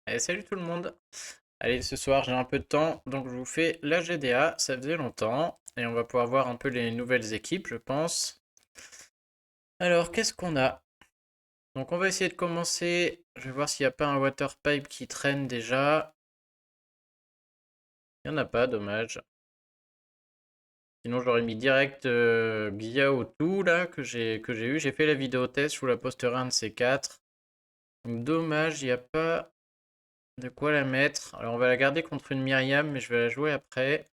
Allez, salut tout le monde. Allez, ce soir j'ai un peu de temps, donc je vous fais la GDA, ça faisait longtemps, et on va pouvoir voir un peu les nouvelles équipes, je pense. Alors, qu'est-ce qu'on a? Donc on va essayer de commencer, je vais voir s'il n'y a pas un water pipe qui traîne déjà. Il n'y en a pas, dommage. Sinon j'aurais mis direct Xiaotu là, que j'ai eu. J'ai fait la vidéo test, je vous la posterai un de ces quatre. Donc dommage, il n'y a pas de quoi la mettre. Alors on va la garder contre une Myriam, mais je vais la jouer après.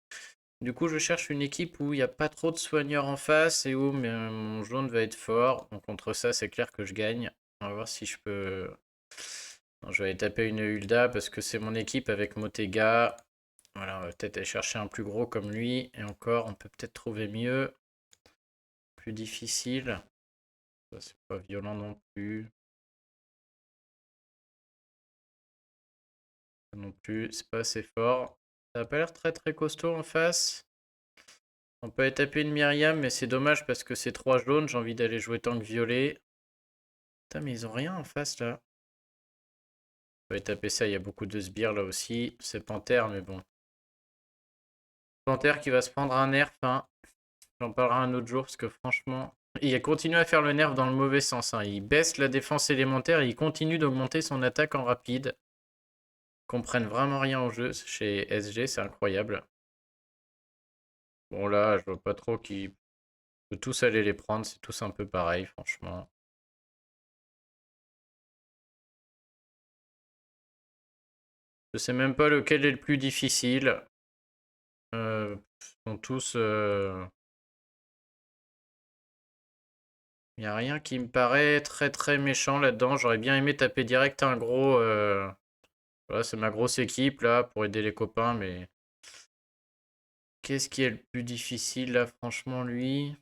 Du coup, je cherche une équipe où il n'y a pas trop de soigneurs en face et où mon jaune va être fort. Donc contre ça, c'est clair que je gagne. On va voir si je peux... Non, je vais aller taper une Hulda parce que c'est mon équipe avec Motega. Voilà, on va peut-être aller chercher un plus gros comme lui. Et encore, on peut peut-être trouver mieux. Plus difficile. Ça, c'est pas violent non plus. Ça non plus, c'est pas assez fort. Ça a pas l'air très très costaud en face. On peut aller taper une Myriam, mais c'est dommage parce que c'est 3 jaunes. J'ai envie d'aller jouer tank violet. Putain, mais ils ont rien en face là. On va aller taper ça, il y a beaucoup de sbires là aussi. C'est Panthère, mais bon. Panthère qui va se prendre un nerf, hein. J'en parlerai un autre jour parce que franchement. Il continue à faire le nerf dans le mauvais sens, hein. Il baisse la défense élémentaire et il continue d'augmenter son attaque en rapide. Ils comprennent vraiment rien au jeu chez SG, c'est incroyable. Bon là, je vois pas trop qui peut tous aller les prendre, c'est tous un peu pareil, franchement. Je sais même pas lequel est le plus difficile. Ils sont tous. Il n'y a rien qui me paraît très très méchant là-dedans. J'aurais bien aimé taper direct un gros. Voilà, c'est ma grosse équipe là pour aider les copains, mais qu'est-ce qui est le plus difficile là, franchement, lui?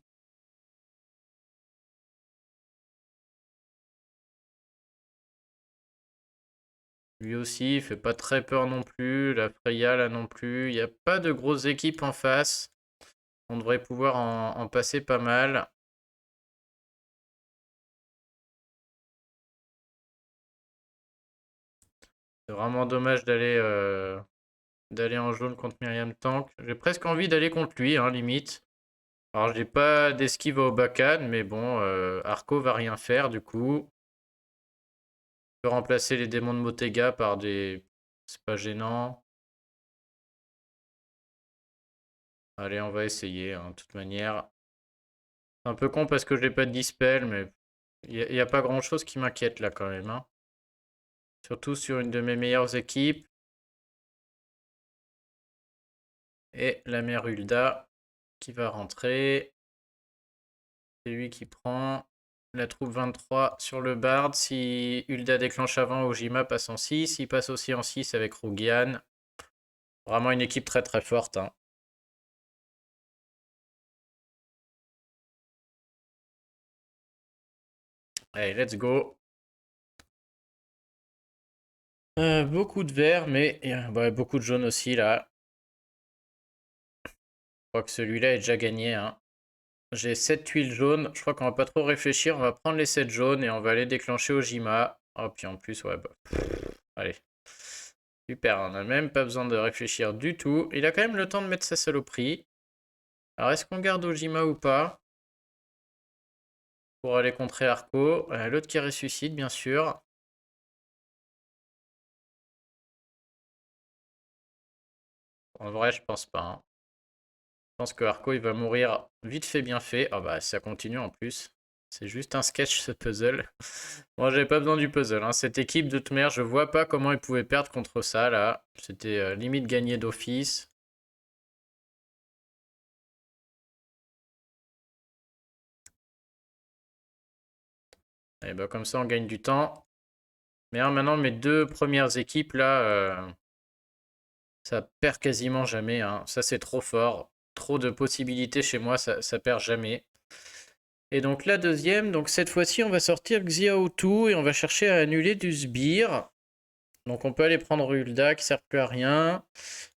Lui aussi, il fait pas très peur non plus. La Freya là non plus. Il n'y a pas de grosses équipes en face. On devrait pouvoir en passer pas mal. C'est vraiment dommage d'aller en jaune contre Myriam Tank. J'ai presque envie d'aller contre lui, hein, limite. Alors, j'ai pas d'esquive au Bacan, mais bon, Arco va rien faire du coup. On peut remplacer les démons de Motega par des. C'est pas gênant. Allez, on va essayer, hein, de toute manière. C'est un peu con parce que j'ai pas de dispel, mais il y a pas grand chose qui m'inquiète là quand même, hein. Surtout sur une de mes meilleures équipes. Et la mère Hulda qui va rentrer. C'est lui qui prend la troupe 23 sur le Bard. Si Hulda déclenche avant, Ojima passe en 6. Il passe aussi en 6 avec Rugian. Vraiment une équipe très très forte, hein. Allez, let's go. Beaucoup de vert, mais ouais, beaucoup de jaune aussi là. Je crois que celui-là est déjà gagné, hein. J'ai 7 tuiles jaunes. Je crois qu'on va pas trop réfléchir. On va prendre les 7 jaunes et on va aller déclencher Ojima. Oh, puis en plus, ouais, bah. Allez. Super, on n'a même pas besoin de réfléchir du tout. Il a quand même le temps de mettre sa saloperie. Alors, est-ce qu'on garde Ojima ou pas? Pour aller contrer Arco. L'autre qui ressuscite, bien sûr. En vrai, je pense pas, hein. Je pense que Arco, il va mourir vite fait, bien fait. Ah bah, ça continue en plus. C'est juste un sketch, ce puzzle. Moi, j'avais pas besoin du puzzle, hein. Cette équipe, de toute manière, je vois pas comment ils pouvaient perdre contre ça, là. C'était limite gagné d'office. Et bah, comme ça, on gagne du temps. Mais hein, maintenant, mes deux premières équipes, là, ça perd quasiment jamais, hein. Ça, c'est trop fort. Trop de possibilités chez moi, ça perd jamais. Et donc la deuxième, donc cette fois-ci, on va sortir Xiaotu et on va chercher à annuler du sbire. Donc on peut aller prendre Hulda qui sert plus à rien.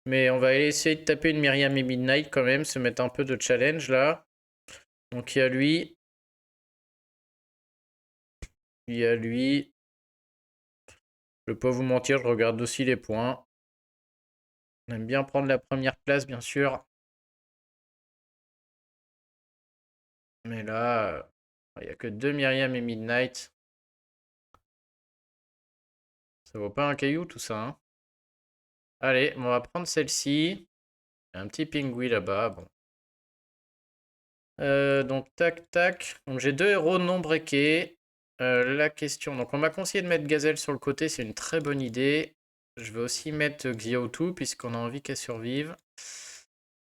Mais on va aller essayer de taper une Myriam et Midnight quand même, se mettre un peu de challenge là. Donc il y a lui. Il y a lui. Je vais pas vous mentir, je regarde aussi les points. On aime bien prendre la première place, bien sûr. Mais là, il n'y a que 2 Myriam et Midnight. Ça vaut pas un caillou tout ça, hein. Allez, on va prendre celle-ci. Un petit pingouin là-bas, bon. Donc tac tac. Donc j'ai 2 héros non breakés. La question. Donc on m'a conseillé de mettre Gazelle sur le côté, c'est une très bonne idée. Je vais aussi mettre Xiaotu puisqu'on a envie qu'elle survive.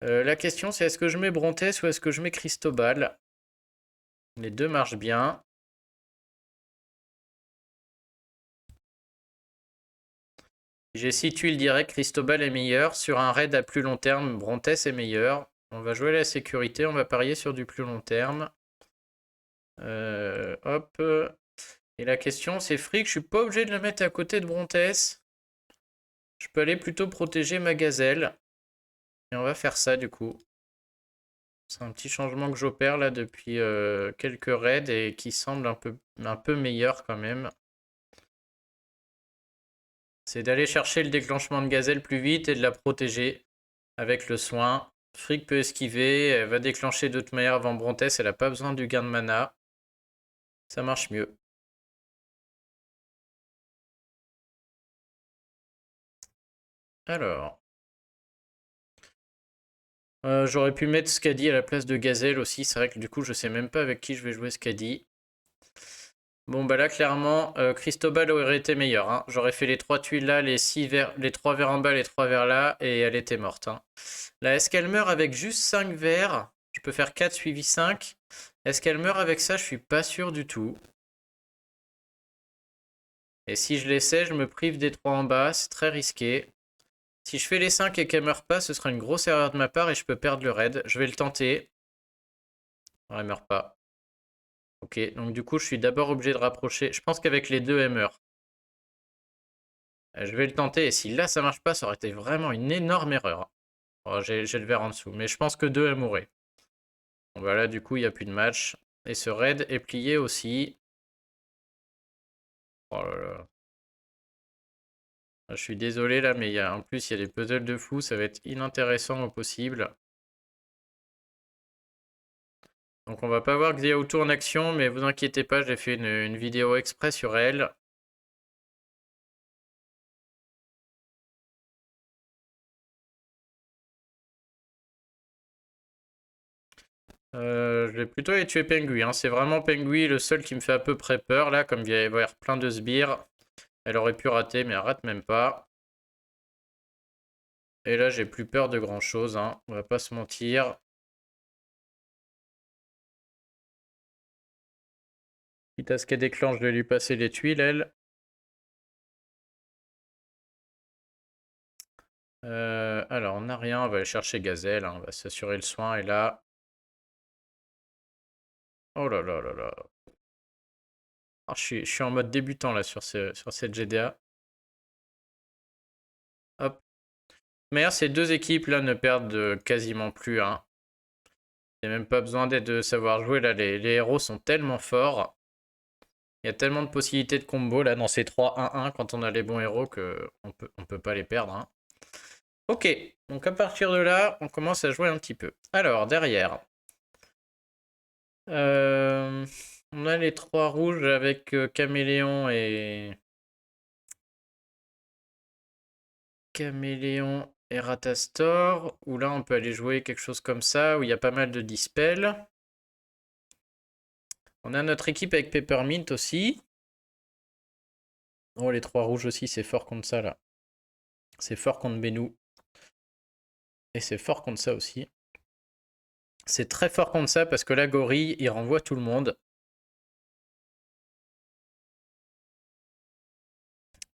La question c'est est-ce que je mets Brontes ou est-ce que je mets Cristobal? Les deux marchent bien. J'ai 6 tuiles directes, Cristobal est meilleur. Sur un raid à plus long terme, Brontes est meilleur. On va jouer la sécurité, on va parier sur du plus long terme. Hop. Et la question c'est Frick, je suis pas obligé de le mettre à côté de Brontes. Je peux aller plutôt protéger ma gazelle. Et on va faire ça du coup. C'est un petit changement que j'opère là depuis quelques raids et qui semble un peu meilleur quand même. C'est d'aller chercher le déclenchement de gazelle plus vite et de la protéger avec le soin. Frick peut esquiver, elle va déclencher de toute manière avant Brontes, elle n'a pas besoin du gain de mana. Ça marche mieux. Alors. J'aurais pu mettre Skadi à la place de Gazelle aussi. C'est vrai que du coup, je sais même pas avec qui je vais jouer Skadi. Bon, bah là, clairement, Cristobal aurait été meilleur, hein. J'aurais fait les 3 tuiles là, les 3 verts en bas, les 3 verts là, et elle était morte, hein. Là, est-ce qu'elle meurt avec juste 5 verts? Je peux faire 4 suivi 5. Est-ce qu'elle meurt avec ça? Je suis pas sûr du tout. Et si je l'essaie, je me prive des 3 en bas, c'est très risqué. Si je fais les 5 et qu'elle meurt pas, ce sera une grosse erreur de ma part et je peux perdre le raid. Je vais le tenter. Non, elle meurt pas. Ok, donc du coup, je suis d'abord obligé de rapprocher. Je pense qu'avec les deux, elle meurt. Je vais le tenter, et si là, ça marche pas, ça aurait été vraiment une énorme erreur. Oh, j'ai le vert en dessous, mais je pense que deux, elle mourrait. Bon, bah là, du coup, il n'y a plus de match. Et ce raid est plié aussi. Oh là là. Je suis désolé là, mais en plus, il y a des puzzles de fou. Ça va être inintéressant au possible. Donc on va pas voir Xiaotu en action, mais vous inquiétez pas, j'ai fait une vidéo exprès sur elle. Je vais plutôt aller tuer Pengui, hein. C'est vraiment Pengui le seul qui me fait à peu près peur là, comme il va y avoir plein de sbires. Elle aurait pu rater, mais elle rate même pas. Et là, j'ai plus peur de grand chose, hein. On va pas se mentir. Quitte à ce qu'elle déclenche, je vais lui passer les tuiles, elle. Alors, on n'a rien. On va aller chercher Gazelle, hein. On va s'assurer le soin. Et là. Oh là là là là. Ah, je suis en mode débutant là sur cette GDA. Hop. Mais ces deux équipes là ne perdent quasiment plus, hein. Il n'y a même pas besoin de savoir jouer là. Les héros sont tellement forts. Il y a tellement de possibilités de combo là dans ces 3-1-1 quand on a les bons héros qu'on peut pas les perdre, hein. Ok, donc à partir de là, on commence à jouer un petit peu. Alors, derrière, on a les 3 rouges avec Caméléon et... Caméléon et Ratastor, où là on peut aller jouer quelque chose comme ça, où il y a pas mal de dispel. On a notre équipe avec Peppermint aussi. Oh, les 3 rouges aussi, c'est fort contre ça là. C'est fort contre Benou. Et c'est fort contre ça aussi. C'est très fort contre ça parce que là, Gorille, il renvoie tout le monde.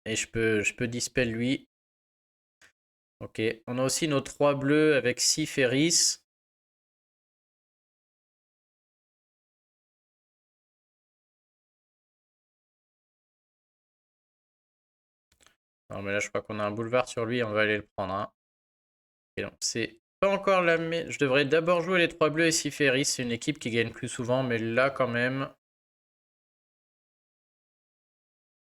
Et je peux dispel lui. Ok, on a aussi nos 3 bleus avec 6 Ferris. Non mais là je crois qu'on a un boulevard sur lui, on va aller le prendre, hein. Et donc c'est pas encore la je devrais d'abord jouer les 3 bleus et 6 Ferris, c'est une équipe qui gagne plus souvent, mais là quand même.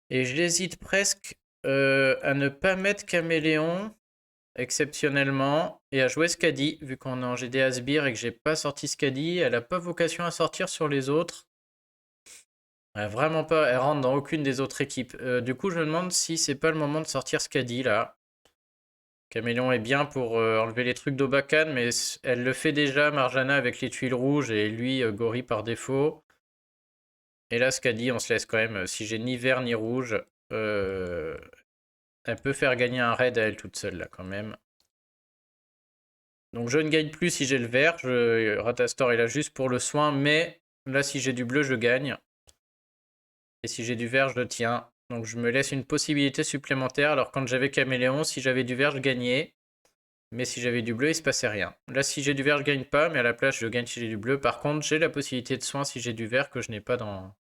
Et j'hésite presque à ne pas mettre Caméléon, exceptionnellement, et à jouer Skadi, vu qu'on est en GD Sbire et que j'ai pas sorti Skadi, elle a pas vocation à sortir sur les autres. Vraiment pas, elle rentre dans aucune des autres équipes. Du coup, je me demande si c'est pas le moment de sortir Skadi, là. Caméléon est bien pour enlever les trucs d'Obakan, mais elle le fait déjà, Marjana, avec les tuiles rouges, et lui, Gori par défaut. Et là, Skadi, on se laisse quand même, si j'ai ni vert ni rouge, elle peut faire gagner un raid à elle toute seule, là, quand même. Donc je ne gagne plus si j'ai le vert. Ratastor est là juste pour le soin, mais là, si j'ai du bleu, je gagne. Et si j'ai du vert, je le tiens. Donc je me laisse une possibilité supplémentaire. Alors quand j'avais Caméléon, si j'avais du vert, je gagnais. Mais si j'avais du bleu, il se passait rien. Là, si j'ai du vert, je gagne pas, mais à la place, je gagne si j'ai du bleu. Par contre, j'ai la possibilité de soin si j'ai du vert que je n'ai pas dans...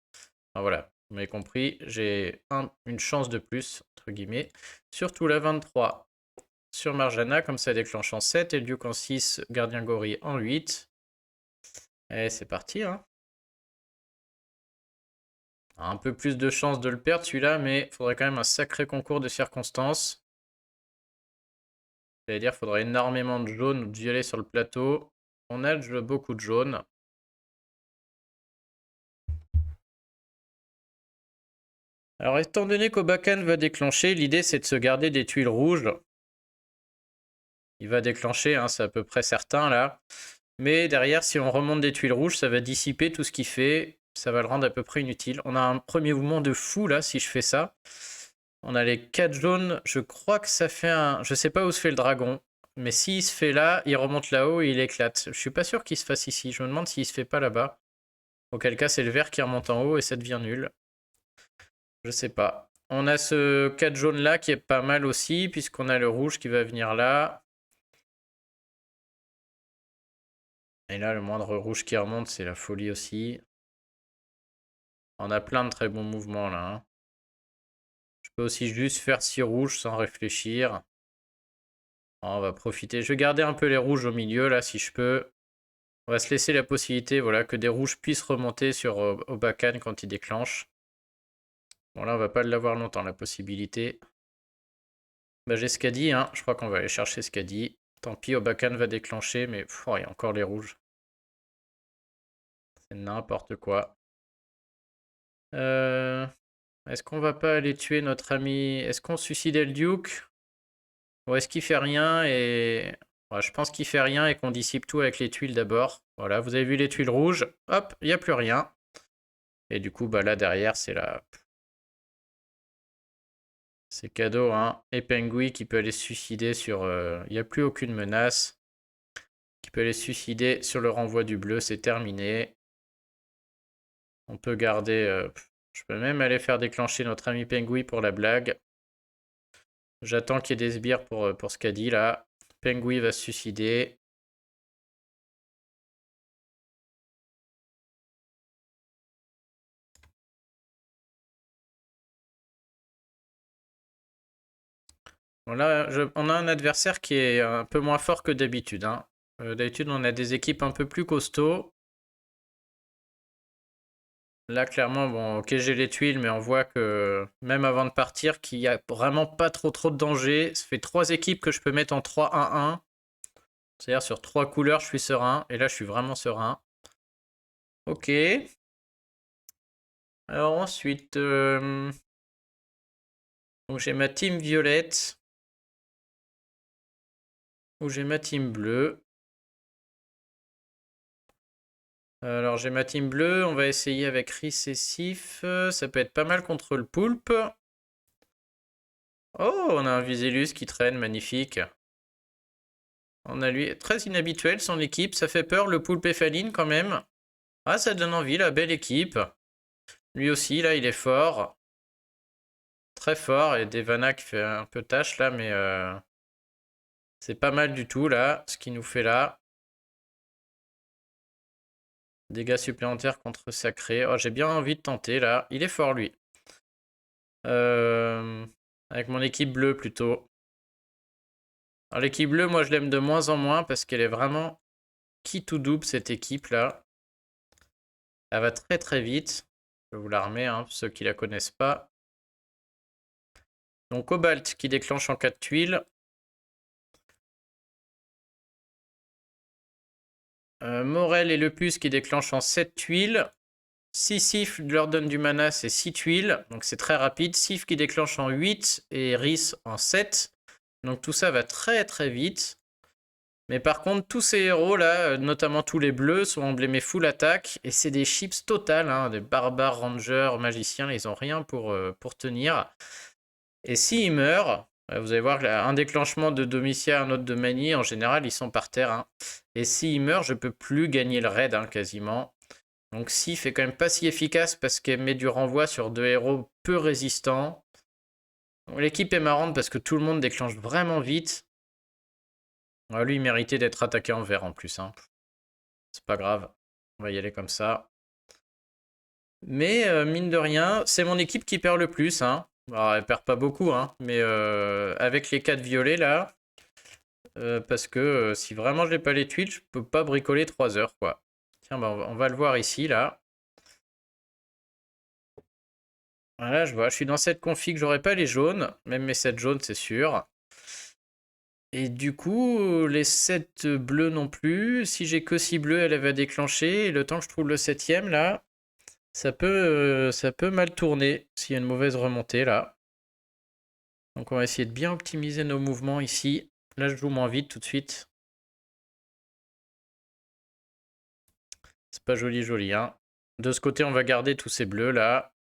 Enfin, voilà, vous m'avez compris, j'ai une chance de plus, entre guillemets. Surtout la 23 sur Marjana, comme ça déclenche en 7, et Duke en 6, Gardien Gori en 8. Et c'est parti, hein. Un peu plus de chance de le perdre celui-là, mais il faudrait quand même un sacré concours de circonstances. C'est-à-dire qu'il faudrait énormément de jaune ou de violet sur le plateau. On a beaucoup de jaune. Alors étant donné qu'Obakan va déclencher, l'idée c'est de se garder des tuiles rouges. Il va déclencher, hein, c'est à peu près certain là. Mais derrière, si on remonte des tuiles rouges, ça va dissiper tout ce qu'il fait. Ça va le rendre à peu près inutile. On a un premier mouvement de fou là, si je fais ça. On a les 4 jaunes. Je crois que ça fait un... Je sais pas où se fait le dragon. Mais s'il se fait là, il remonte là-haut et il éclate. Je suis pas sûr qu'il se fasse ici. Je me demande s'il se fait pas là-bas. Auquel cas, c'est le vert qui remonte en haut et ça devient nul. Je sais pas. On a ce 4 jaune là qui est pas mal aussi, puisqu'on a le rouge qui va venir là. Et là, le moindre rouge qui remonte, c'est la folie aussi. On a plein de très bons mouvements là, hein. Je peux aussi juste faire 6 rouges sans réfléchir. On va profiter. Je vais garder un peu les rouges au milieu là si je peux. On va se laisser la possibilité, voilà, que des rouges puissent remonter sur Obakan quand il déclenche. Bon là, on va pas l'avoir longtemps la possibilité. Bah j'ai Skadi, hein. Je crois qu'on va aller chercher Skadi. Tant pis, Obakan va déclencher, mais il y a encore les rouges. C'est n'importe quoi. Est-ce qu'on va pas aller tuer notre ami... Est-ce qu'on suicidait le Duke? Ou est-ce qu'il fait rien et... Ouais, je pense qu'il fait rien et qu'on dissipe tout avec les tuiles d'abord. Voilà, vous avez vu les tuiles rouges. Hop, il n'y a plus rien. Et du coup, bah là derrière, c'est la... C'est cadeau, hein. Et Pengui qui peut aller se suicider sur... Il n'y a plus aucune menace. Qui peut aller se suicider sur le renvoi du bleu, c'est terminé. On peut garder... Je peux même aller faire déclencher notre ami Pengui pour la blague. J'attends qu'il y ait des sbires pour Skadi là. Pengui va se suicider. Bon, là, on a un adversaire qui est un peu moins fort que d'habitude, hein. D'habitude, on a des équipes un peu plus costauds. Là, clairement, bon, ok, j'ai les tuiles, mais on voit que même avant de partir, qu'il n'y a vraiment pas trop de danger. Ça fait 3 équipes que je peux mettre en 3-1-1. C'est-à-dire sur 3 couleurs, je suis serein. Et là, je suis vraiment serein. Ok. Alors ensuite, donc j'ai ma team violette. Ou j'ai ma team bleue. Alors j'ai ma team bleue, on va essayer avec récessif. Ça peut être pas mal contre le poulpe. Oh, on a un Vizélus qui traîne, magnifique. On a lui, très inhabituel son équipe, ça fait peur, le poulpe Éphaline quand même. Ah, ça donne envie, la belle équipe. Lui aussi, là, il est fort. Très fort, et Devana qui fait un peu tâche là, mais c'est pas mal du tout là, ce qu'il nous fait là. Dégâts supplémentaires contre Sacré. Oh, j'ai bien envie de tenter là. Il est fort lui. Avec mon équipe bleue plutôt. Alors l'équipe bleue, moi je l'aime de moins en moins parce qu'elle est vraiment qui tout double cette équipe là. Elle va très très vite. Je vais vous la remettre, hein, pour ceux qui la connaissent pas. Donc Cobalt qui déclenche en 4 tuiles. Morel et Lepus qui déclenchent en 7 tuiles. Si Sif leur donne du mana, c'est 6 tuiles. Donc c'est très rapide. Sif qui déclenche en 8 et Rhys en 7. Donc tout ça va très très vite. Mais par contre, tous ces héros là, notamment tous les bleus, sont emblémés full attaque. Et c'est des chips totales, hein, des barbares, rangers, magiciens, ils ont rien pour tenir. Et s'ils meurent, vous allez voir un déclenchement de Domitia, un autre de Mani, en général, ils sont par terre. Hein. Et s'ils meurent, je peux plus gagner le raid, hein, quasiment. Donc Sif est quand même pas si efficace parce qu'elle met du renvoi sur 2 héros peu résistants. L'équipe est marrante parce que tout le monde déclenche vraiment vite. Lui, il méritait d'être attaqué en vert en plus. Hein. C'est pas grave. On va y aller comme ça. Mais mine de rien, c'est mon équipe qui perd le plus. Hein. Alors, elle perd pas beaucoup, hein, mais avec les 4 violets là, parce que si vraiment je n'ai pas les tuiles, je peux pas bricoler 3 heures, quoi. Tiens, bah, on va le voir ici, là. Voilà, je vois, je suis dans cette config, j'aurai pas les jaunes, même mes 7 jaunes, c'est sûr. Et du coup, les 7 bleus non plus. Si j'ai que 6 bleus, elle va déclencher. Et le temps que je trouve le 7ème, là, ça peut mal tourner s'il y a une mauvaise remontée, là. Donc on va essayer de bien optimiser nos mouvements ici. Là, je joue moins vite tout de suite. C'est pas joli, joli, hein. De ce côté, on va garder tous ces bleus, là.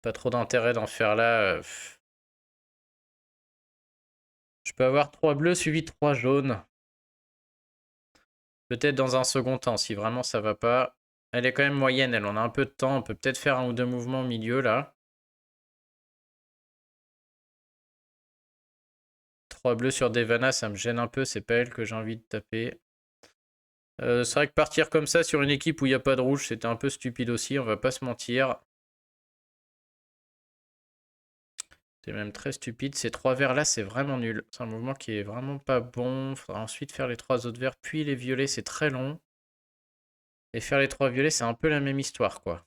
Pas trop d'intérêt d'en faire là. Je peux avoir 3 bleus suivi de 3 jaunes. Peut-être dans un second temps, si vraiment ça va pas. Elle est quand même moyenne, elle. On a un peu de temps. On peut peut-être faire un ou deux mouvements au milieu, là. 3 bleus sur Devana, ça me gêne un peu. C'est pas elle que j'ai envie de taper. C'est vrai que partir comme ça sur une équipe où il n'y a pas de rouge, c'était un peu stupide aussi. On va pas se mentir. C'est même très stupide. Ces 3 verts là, c'est vraiment nul. C'est un mouvement qui est vraiment pas bon. Faudra ensuite faire les 3 autres verts, puis les violets, c'est très long. Et faire les 3 violets, c'est un peu la même histoire, quoi.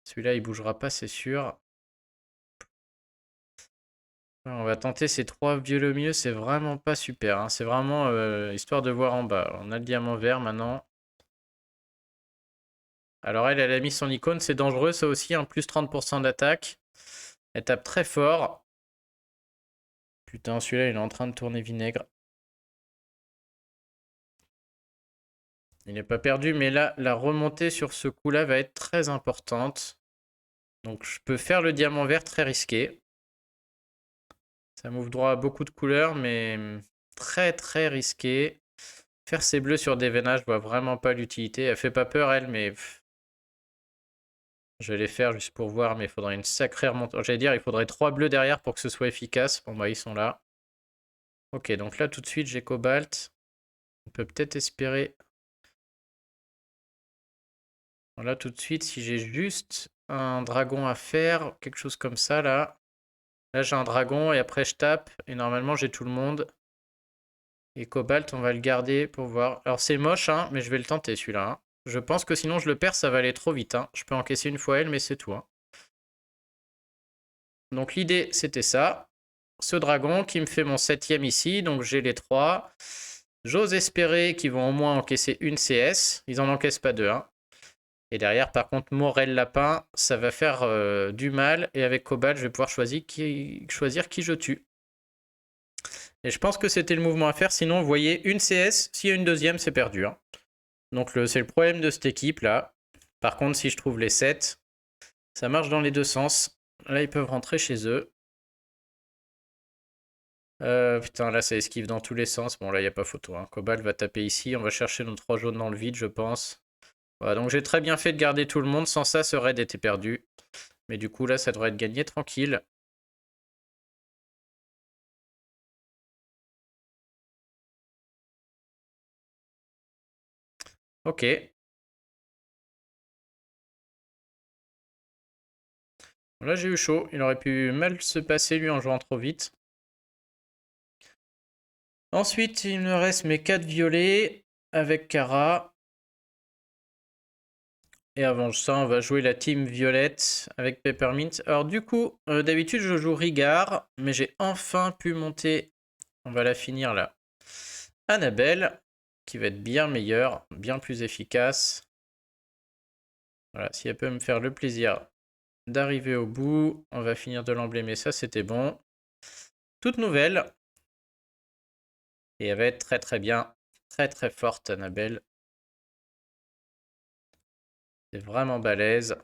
Celui-là, il bougera pas, c'est sûr. On va tenter ces 3 violets au milieu, c'est vraiment pas super. Hein. C'est vraiment histoire de voir en bas. On a le diamant vert maintenant. Alors elle a mis son icône, c'est dangereux ça aussi, un plus 30% d'attaque. Elle tape très fort. Putain, celui-là, il est en train de tourner vinaigre. Il n'est pas perdu, mais là, la remontée sur ce coup-là va être très importante. Donc je peux faire le diamant vert très risqué. Ça m'ouvre droit à beaucoup de couleurs, mais très très risqué. Faire ces bleus sur Devena, je vois vraiment pas l'utilité. Elle fait pas peur, elle, mais je vais les faire juste pour voir, mais il faudrait une sacrée remontée. J'allais dire, il faudrait 3 bleus derrière pour que ce soit efficace. Bon, bah, ils sont là. Ok, donc là, tout de suite, j'ai Cobalt. On peut peut-être espérer. Là, tout de suite, si j'ai juste un dragon à faire, quelque chose comme ça, là. Là, j'ai un dragon et après, je tape. Et normalement, j'ai tout le monde. Et Cobalt, on va le garder pour voir. Alors, c'est moche, hein, mais je vais le tenter, celui-là. Hein. Je pense que sinon, je le perds, ça va aller trop vite. Hein. Je peux encaisser une fois elle, mais c'est tout. Hein. Donc, l'idée, c'était ça. Ce dragon qui me fait mon 7ème ici. Donc, j'ai les 3. J'ose espérer qu'ils vont au moins encaisser une CS. Ils en encaissent pas 2. Hein. Et derrière, par contre, Morel Lapin, ça va faire du mal. Et avec Cobalt, je vais pouvoir choisir qui je tue. Et je pense que c'était le mouvement à faire. Sinon, vous voyez, une CS, s'il y a une deuxième, c'est perdu. Hein. Donc c'est le problème de cette équipe-là. Par contre, si je trouve les 7, ça marche dans les deux sens. Là, ils peuvent rentrer chez eux. Putain, là, ça esquive dans tous les sens. Bon, là, il n'y a pas photo. Hein. Cobalt va taper ici. On va chercher nos 3 jaunes dans le vide, je pense. Voilà, donc j'ai très bien fait de garder tout le monde. Sans ça, ce raid était perdu. Mais du coup, là, ça devrait être gagné tranquille. Ok. Là, j'ai eu chaud. Il aurait pu mal se passer, lui, en jouant trop vite. Ensuite, il me reste mes 4 violets avec Kara. Et avant ça, on va jouer la team violette avec Peppermint. Alors du coup, d'habitude je joue Rigard, mais j'ai enfin pu monter, on va la finir là, Annabelle, qui va être bien meilleure, bien plus efficace. Voilà, si elle peut me faire le plaisir d'arriver au bout, on va finir de l'emblémer, ça c'était bon. Toute nouvelle. Et elle va être très très bien, très très forte Annabelle. C'est vraiment balèze.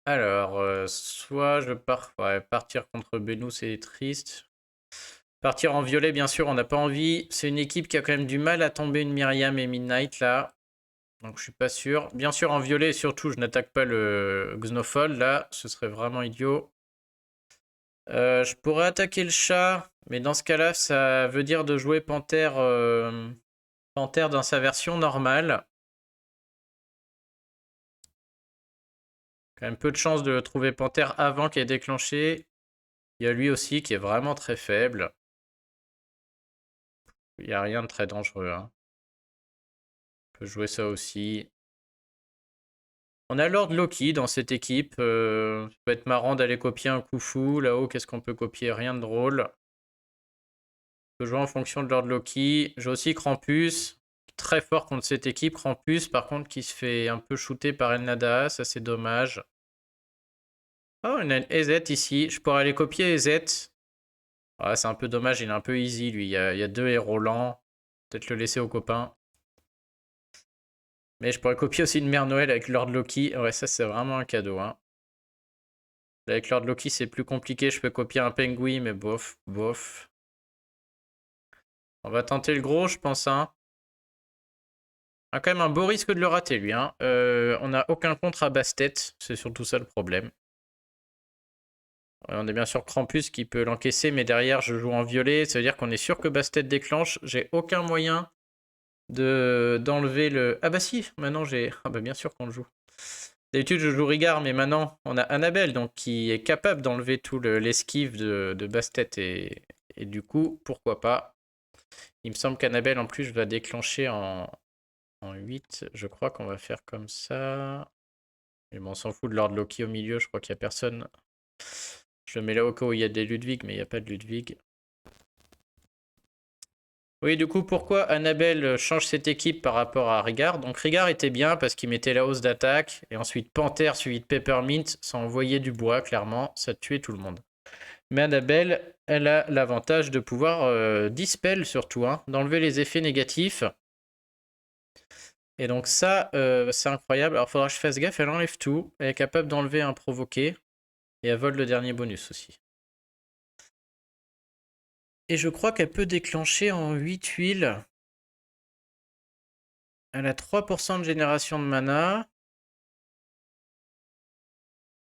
Alors, soit je pars... Ouais, partir contre Bennou, c'est triste. Partir en violet, bien sûr, on n'a pas envie. C'est une équipe qui a quand même du mal à tomber une Myriam et Midnight, là. Donc, je suis pas sûr. Bien sûr, en violet, surtout, je n'attaque pas le Xenophol, là. Ce serait vraiment idiot. Je pourrais attaquer le chat, mais dans ce cas-là, ça veut dire de jouer Panthère, Panthère dans sa version normale. Quand même peu de chance de trouver Panthère avant qu'il ait déclenché. Il y a lui aussi qui est vraiment très faible. Il n'y a rien de très dangereux, hein. On peut jouer ça aussi. On a Lord Loki dans cette équipe. Ça peut être marrant d'aller copier un coup fou. Là-haut, qu'est-ce qu'on peut copier? Rien de drôle. On peut jouer en fonction de Lord Loki. J'ai aussi Krampus. Très fort contre cette équipe. Krampus, par contre, qui se fait un peu shooter par Elnada. Ça, c'est dommage. Oh, on a une EZ ici. Je pourrais aller copier EZ. Ouais, c'est un peu dommage, il est un peu easy lui. Il y a deux héros lents. Peut-être le laisser aux copains. Mais je pourrais copier aussi une Mère Noël avec Lord Loki. Ouais, ça c'est vraiment un cadeau, hein. Là, avec Lord Loki, c'est plus compliqué. Je peux copier un Penguin, mais bof, bof. On va tenter le gros, je pense, hein. On a quand même un beau risque de le rater, lui, hein. On n'a aucun contre à Bastet. C'est surtout ça le problème. On est bien sûr Krampus qui peut l'encaisser, mais derrière, je joue en violet. Ça veut dire qu'on est sûr que Bastet déclenche. J'ai aucun moyen d'enlever le... Ah bah si, maintenant j'ai... Ah bah bien sûr qu'on le joue. D'habitude je joue Rigard, mais maintenant on a Annabelle donc qui est capable d'enlever tout l'esquive de Bastet et du coup, pourquoi pas. Il me semble qu'Annabelle en plus je vais déclencher en 8. Je crois qu'on va faire comme ça. Mais bon, on s'en fout de Lord Loki au milieu, je crois qu'il n'y a personne. Je le mets là au cas où il y a des Ludwig, mais il n'y a pas de Ludwig. Oui, du coup, pourquoi Annabelle change cette équipe par rapport à Rigard? Donc Rigard était bien parce qu'il mettait la hausse d'attaque, et ensuite Panthère suivi de Peppermint, ça envoyait du bois, clairement, ça tuait tout le monde. Mais Annabelle, elle a l'avantage de pouvoir dispel surtout, hein, d'enlever les effets négatifs. Et donc ça, c'est incroyable. Alors il faudra que je fasse gaffe, elle enlève tout, elle est capable d'enlever un provoqué, et elle vole le dernier bonus aussi. Et je crois qu'elle peut déclencher en 8 huiles. Elle a 3% de génération de mana.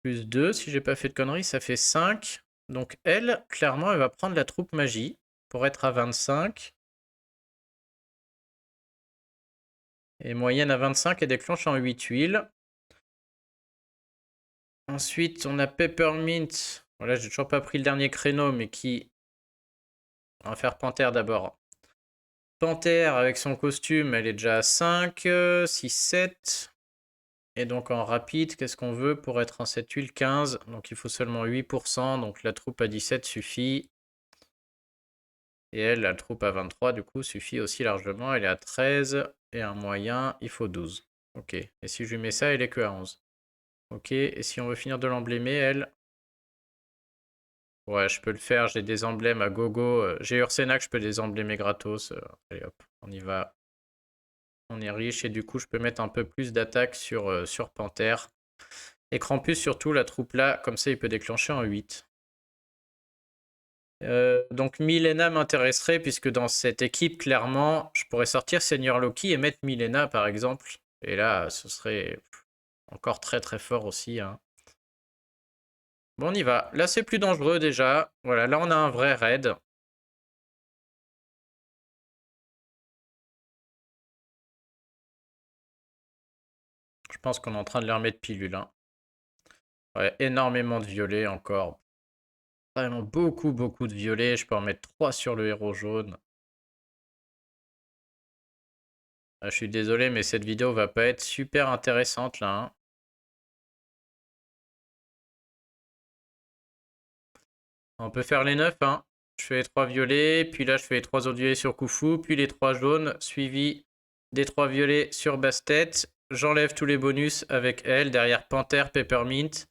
Plus 2, si j'ai pas fait de conneries, ça fait 5. Donc elle, clairement, elle va prendre la troupe magie pour être à 25. Et moyenne à 25, elle déclenche en 8 huiles. Ensuite, on a Peppermint. Voilà, j'ai toujours pas pris le dernier créneau, mais qui... On va faire Panthère d'abord. Panthère, avec son costume, elle est déjà à 5, 6, 7. Et donc en rapide, qu'est-ce qu'on veut pour être en 7 huiles? 15. Donc il faut seulement 8%. Donc la troupe à 17 suffit. Et elle, la troupe à 23, du coup, suffit aussi largement. Elle est à 13. Et un moyen, il faut 12. Ok. Et si je lui mets ça, elle est que à 11. Ok. Et si on veut finir de l'emblémer, elle... Ouais, je peux le faire. J'ai des emblèmes à gogo. J'ai Ursenac, je peux les emblémer gratos. Allez hop, on y va. On est riche. Et du coup, je peux mettre un peu plus d'attaque sur Panthère. Et Krampus, surtout, la troupe là, comme ça, il peut déclencher en 8. Donc Milena m'intéresserait puisque dans cette équipe, clairement, je pourrais sortir Seigneur Loki et mettre Milena par exemple. Et là, ce serait encore très très fort aussi, hein. Bon, on y va. Là, c'est plus dangereux déjà. Voilà, là, on a un vrai raid. Je pense qu'on est en train de leur mettre pilule, hein. Ouais, énormément de violets encore. Vraiment beaucoup, beaucoup de violets. Je peux en mettre 3 sur le héros jaune. Ah, je suis désolé, mais cette vidéo va pas être super intéressante là, hein. On peut faire les 9, hein. Je fais les 3 violets, puis là je fais les 3 autres violets sur Khufu, puis les 3 jaunes, suivi des 3 violets sur Bastet. J'enlève tous les bonus avec elle, derrière Panthère, Peppermint.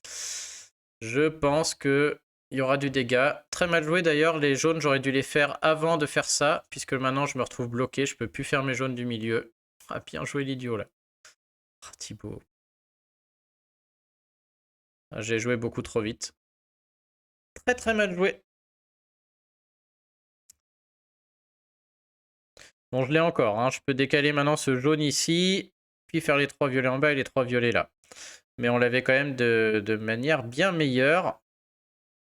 Je pense que il y aura du dégât. Très mal joué d'ailleurs, les jaunes j'aurais dû les faire avant de faire ça, puisque maintenant je me retrouve bloqué, je peux plus faire mes jaunes du milieu. Ah, bien joué l'idiot là. Ah, Thibaut. Ah, j'ai joué beaucoup trop vite. Très très mal joué. Bon, je l'ai encore, hein. Je peux décaler maintenant ce jaune ici, puis faire les 3 violets en bas et les 3 violets là. Mais on l'avait quand même de manière bien meilleure.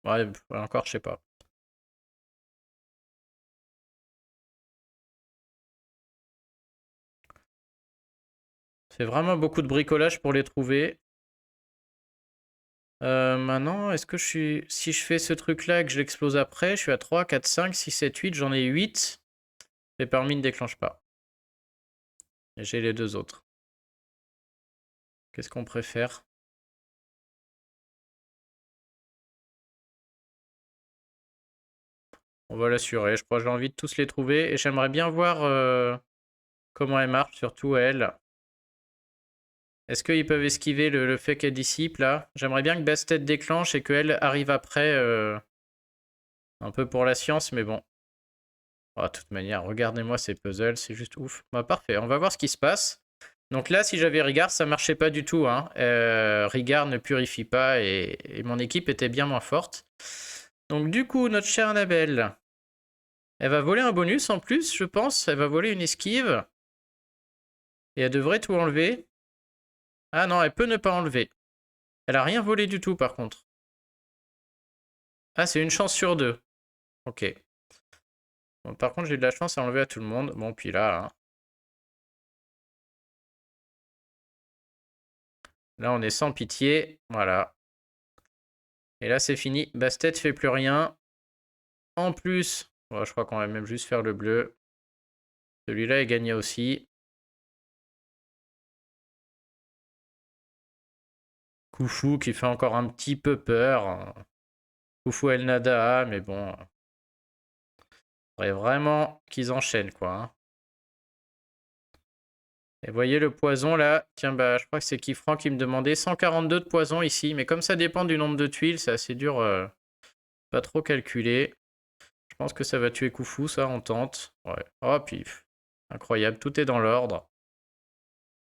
Ouais, encore, je sais pas. C'est vraiment beaucoup de bricolage pour les trouver. Maintenant, est-ce que je suis... Si je fais ce truc-là et que je l'explose après, je suis à 3, 4, 5, 6, 7, 8. J'en ai 8. Peppermint ne déclenche pas. Et j'ai les 2 autres. Qu'est-ce qu'on préfère? On va l'assurer. Je crois que j'ai envie de tous les trouver. Et j'aimerais bien voir comment elle marche, surtout elle. Est-ce qu'ils peuvent esquiver le fait qu'elle dissipe là? J'aimerais bien que Bastet déclenche et qu'elle arrive après. Un peu pour la science, mais bon. Oh, de toute manière, regardez-moi ces puzzles, c'est juste ouf. Bah, parfait, on va voir ce qui se passe. Donc là, si j'avais Rigard, ça marchait pas du tout, hein. Rigard ne purifie pas et mon équipe était bien moins forte. Donc du coup, notre chère Annabelle, elle va voler un bonus en plus, je pense. Elle va voler une esquive. Et elle devrait tout enlever. Ah non, elle peut ne pas enlever. Elle a rien volé du tout, par contre. Ah, c'est une chance sur 2. Ok. Bon, par contre, j'ai de la chance à enlever à tout le monde. Bon, puis là, hein. Là, on est sans pitié. Voilà. Et là, c'est fini. Bastet fait plus rien. En plus, bon, je crois qu'on va même juste faire le bleu. Celui-là est gagné aussi. Khufu qui fait encore un petit peu peur. Khufu El Nada, mais bon. Faudrait vraiment qu'ils enchaînent, quoi, hein. Et voyez le poison là. Tiens, bah, je crois que c'est Kifran qui me demandait 142 de poison ici. Mais comme ça dépend du nombre de tuiles, c'est assez dur. Pas trop calculer. Je pense que ça va tuer Khufu, ça, on tente. Ouais. Oh, puis, incroyable, tout est dans l'ordre.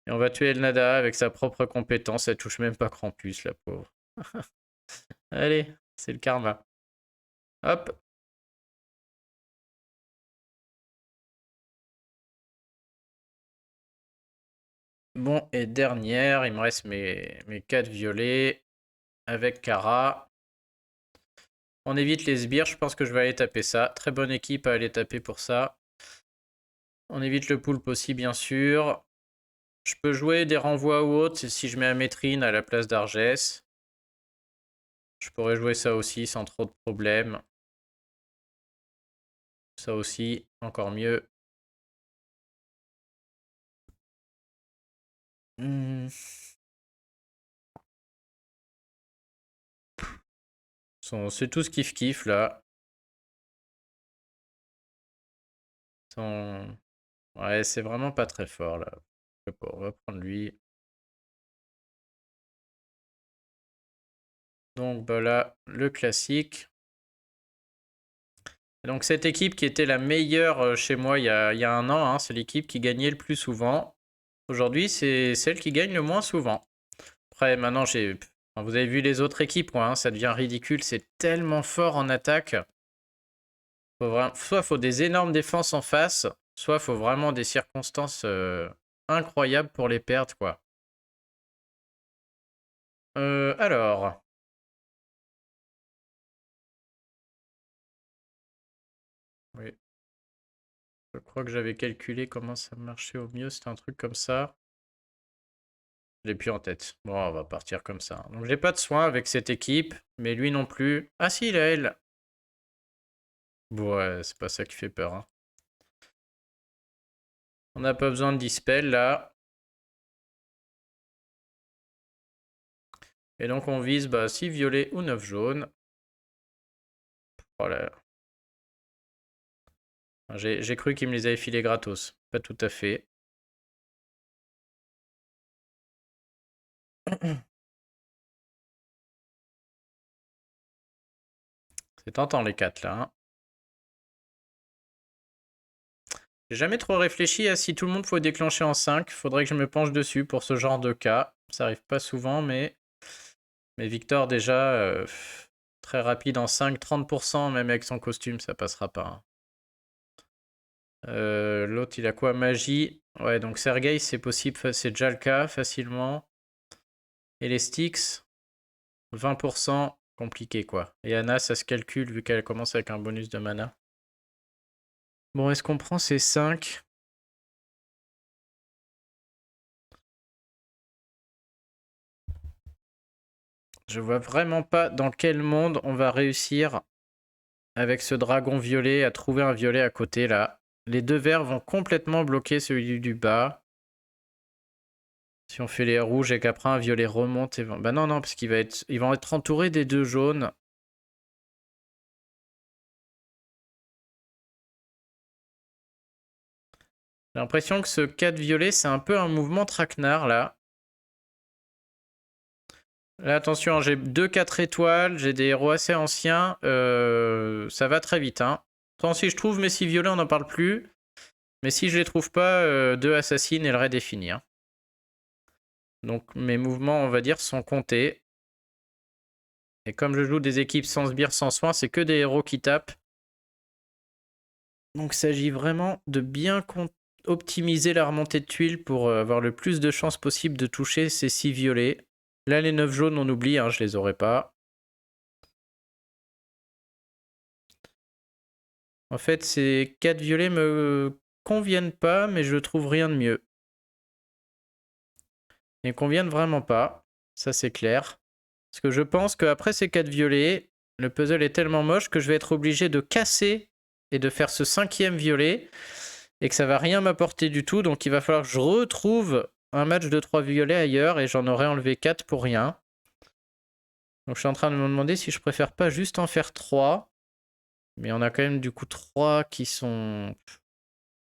Et on va tuer El Nada avec sa propre compétence. Elle touche même pas Krampus, la pauvre. Allez, c'est le karma. Hop. Bon, et dernière, il me reste mes 4 violets avec Kara. On évite les sbires, je pense que je vais aller taper ça. Très bonne équipe à aller taper pour ça. On évite le poulpe aussi, bien sûr. Je peux jouer des renvois ou autres si je mets un Métrine à la place d'Argès. Je pourrais jouer ça aussi sans trop de problèmes. Ça aussi, encore mieux. C'est tout ce kiff-kiff là. Ouais, c'est vraiment pas très fort là. Je sais pas, on va prendre lui. Donc bah là, le classique. Donc cette équipe qui était la meilleure chez moi il y a un an, hein, c'est l'équipe qui gagnait le plus souvent. Aujourd'hui, c'est celle qui gagne le moins souvent. Après, maintenant, enfin, vous avez vu les autres équipes, hein, ça devient ridicule. C'est tellement fort en attaque. Soit il faut des énormes défenses en face, soit il faut vraiment des circonstances incroyables pour les perdre, quoi. Alors. Oui. Je crois que j'avais calculé comment ça marchait au mieux. C'était un truc comme ça. Je l'ai plus en tête. Bon, on va partir comme ça. Donc j'ai pas de soin avec cette équipe, mais lui non plus. Ah si, il a elle. Bon, ouais, c'est pas ça qui fait peur, hein. On n'a pas besoin de dispel là. Et donc on vise 6 violets ou 9 jaunes. Voilà. J'ai cru qu'il me les avait filés gratos. Pas tout à fait. C'est tentant les 4 là. Hein. J'ai jamais trop réfléchi à si tout le monde faut déclencher en 5. Faudrait que je me penche dessus pour ce genre de cas. Ça arrive pas souvent, mais Victor déjà très rapide en 5, 30%, même avec son costume, ça passera pas. Hein. L'autre il a quoi? Magie. Ouais, donc Sergei c'est possible, c'est déjà le cas facilement. Et les sticks, 20%, compliqué quoi. Et Anna ça se calcule vu qu'elle commence avec un bonus de mana. Bon, est-ce qu'on prend ces 5? Je vois vraiment pas dans quel monde on va réussir avec ce dragon violet à trouver un violet à côté là. Les deux verts vont complètement bloquer celui du bas. Si on fait les rouges et qu'après un violet remonte... Bah non, parce qu'ils vont être entourés des deux jaunes. J'ai l'impression que ce 4 violet, c'est un peu un mouvement traquenard là. Là, attention, j'ai 2 4 étoiles, j'ai des héros assez anciens. Ça va très vite. Hein. Tant si je trouve mes 6 violets, on n'en parle plus. Mais si je les trouve pas, 2 assassines et le raid est fini. Hein. Donc mes mouvements, on va dire, sont comptés. Et comme je joue des équipes sans sbire, sans soin, c'est que des héros qui tapent. Donc il s'agit vraiment de bien optimiser la remontée de tuiles pour avoir le plus de chances possible de toucher ces 6 violets. Là, les 9 jaunes, on oublie, hein, je les aurai pas. En fait, ces 4 violets me conviennent pas, mais je trouve rien de mieux. Ils ne conviennent vraiment pas, ça c'est clair. Parce que je pense qu'après ces 4 violets, le puzzle est tellement moche que je vais être obligé de casser et de faire ce 5e violet. Et que ça va rien m'apporter du tout. Donc il va falloir que je retrouve un match de 3 violets ailleurs. Et j'en aurais enlevé 4 pour rien. Donc je suis en train de me demander si je préfère pas juste en faire 3. Mais on a quand même du coup 3 qui sont...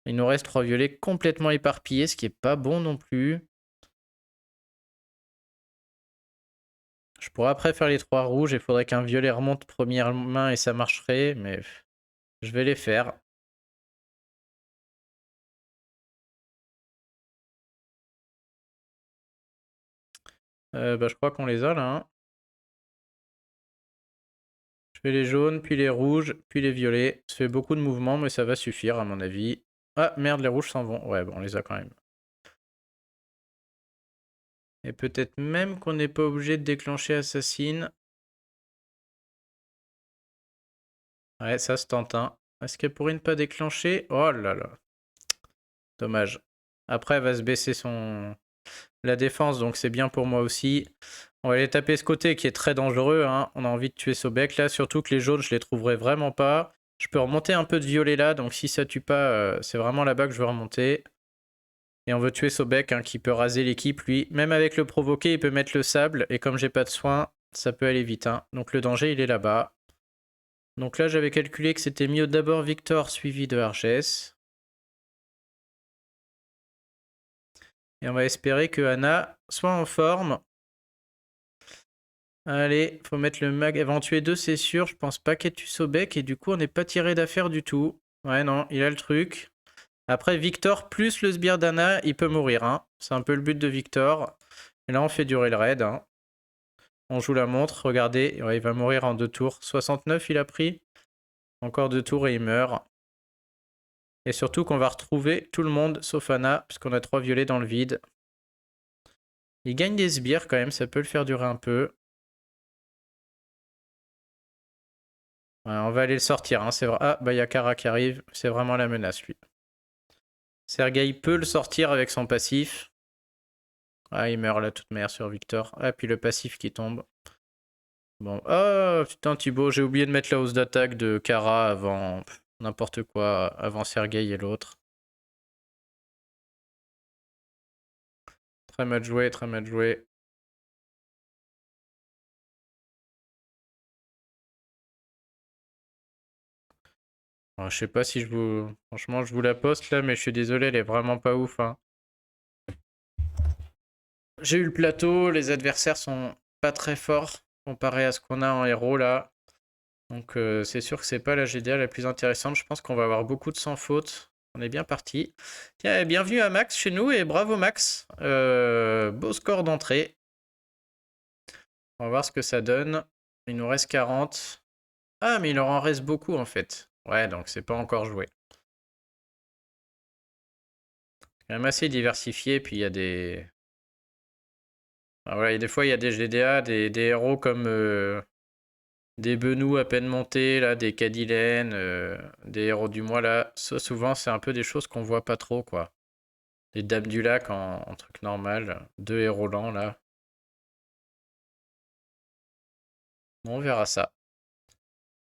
Il nous reste 3 violets complètement éparpillés, ce qui est pas bon non plus. Je pourrais après faire les 3 rouges, il faudrait qu'un violet remonte première main et ça marcherait, mais je vais les faire. Je crois qu'on les a là. Hein. Je fais les jaunes, puis les rouges, puis les violets. Ça fait beaucoup de mouvements, mais ça va suffire à mon avis. Ah merde, les rouges s'en vont. Ouais, bon, on les a quand même. Et peut-être même qu'on n'est pas obligé de déclencher Assassin. Ouais, ça se tente. Hein. Est-ce qu'elle pourrait ne pas déclencher? Oh là là. Dommage. Après, elle va se baisser la défense, donc c'est bien pour moi aussi. On va aller taper ce côté qui est très dangereux. Hein. On a envie de tuer Sobek là, surtout que les jaunes, je les trouverai vraiment pas. Je peux remonter un peu de violet là, donc si ça tue pas, c'est vraiment là-bas que je veux remonter. Et on veut tuer Sobek hein, qui peut raser l'équipe, lui. Même avec le provoquer, il peut mettre le sable. Et comme j'ai pas de soin, ça peut aller vite. Hein. Donc le danger, il est là-bas. Donc là, j'avais calculé que c'était mieux d'abord Victor suivi de Arges. Et on va espérer que Anna soit en forme. Allez, faut mettre le mag. Elle va en tuer 2, c'est sûr. Je pense pas qu'elle tue Sobek. Et du coup, on n'est pas tiré d'affaire du tout. Ouais, non, il a le truc. Après, Victor plus le sbire d'Anna, il peut mourir. Hein. C'est un peu le but de Victor. Et là, on fait durer le raid. Hein. On joue la montre, regardez, ouais, il va mourir en 2 tours. 69 il a pris. Encore 2 tours et il meurt. Et surtout qu'on va retrouver tout le monde sauf Anna, puisqu'on a 3 violets dans le vide. Il gagne des sbires quand même, ça peut le faire durer un peu. Ouais, on va aller le sortir, hein, c'est vrai. Ah, bah il y a Kara qui arrive, c'est vraiment la menace lui. Sergei peut le sortir avec son passif. Ah, il meurt là, toute manière sur Victor. Ah, puis le passif qui tombe. Bon, oh putain Thibaut, j'ai oublié de mettre la hausse d'attaque de Kara avant n'importe quoi, avant Sergei et l'autre. Très mal joué, très mal joué. Alors, je sais pas si je vous... Franchement, je vous la poste là, mais je suis désolé, elle est vraiment pas ouf, hein. J'ai eu le plateau, les adversaires sont pas très forts comparé à ce qu'on a en héros là. Donc c'est sûr que c'est pas la GDA la plus intéressante. Je pense qu'on va avoir beaucoup de sans faute. On est bien parti. Tiens, bienvenue à Max chez nous et bravo Max. Beau score d'entrée. On va voir ce que ça donne. Il nous reste 40. Ah, mais il leur en reste beaucoup en fait. Ouais, donc c'est pas encore joué. Quand même assez diversifié, puis il y a des... Ah, voilà, des fois il y a des GDA, des héros comme des Benous à peine montés, là, des Cadillacs, des héros du mois là. Ça souvent c'est un peu des choses qu'on voit pas trop quoi. Les Dames du Lac en truc normal. 2 héros lents là. Bon, on verra ça.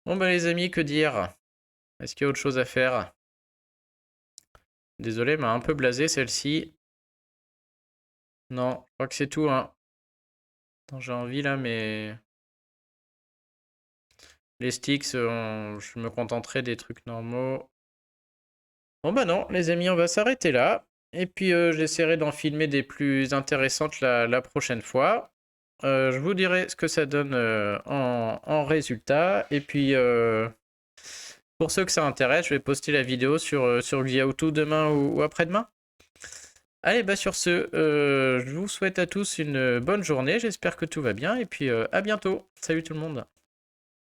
Bon bah les amis, que dire? Est-ce qu'il y a autre chose à faire? Désolé, m'a un peu blasé celle-ci. Non, je crois que c'est tout, hein. Attends, j'ai envie là, mais... Les sticks, je me contenterai des trucs normaux. Bon bah non, les amis, on va s'arrêter là. Et puis j'essaierai d'en filmer des plus intéressantes la prochaine fois. Je vous dirai ce que ça donne en résultat. Et puis pour ceux que ça intéresse, je vais poster la vidéo sur Xiaotu demain ou après-demain. Allez, bah sur ce, je vous souhaite à tous une bonne journée. J'espère que tout va bien. Et puis à bientôt. Salut tout le monde.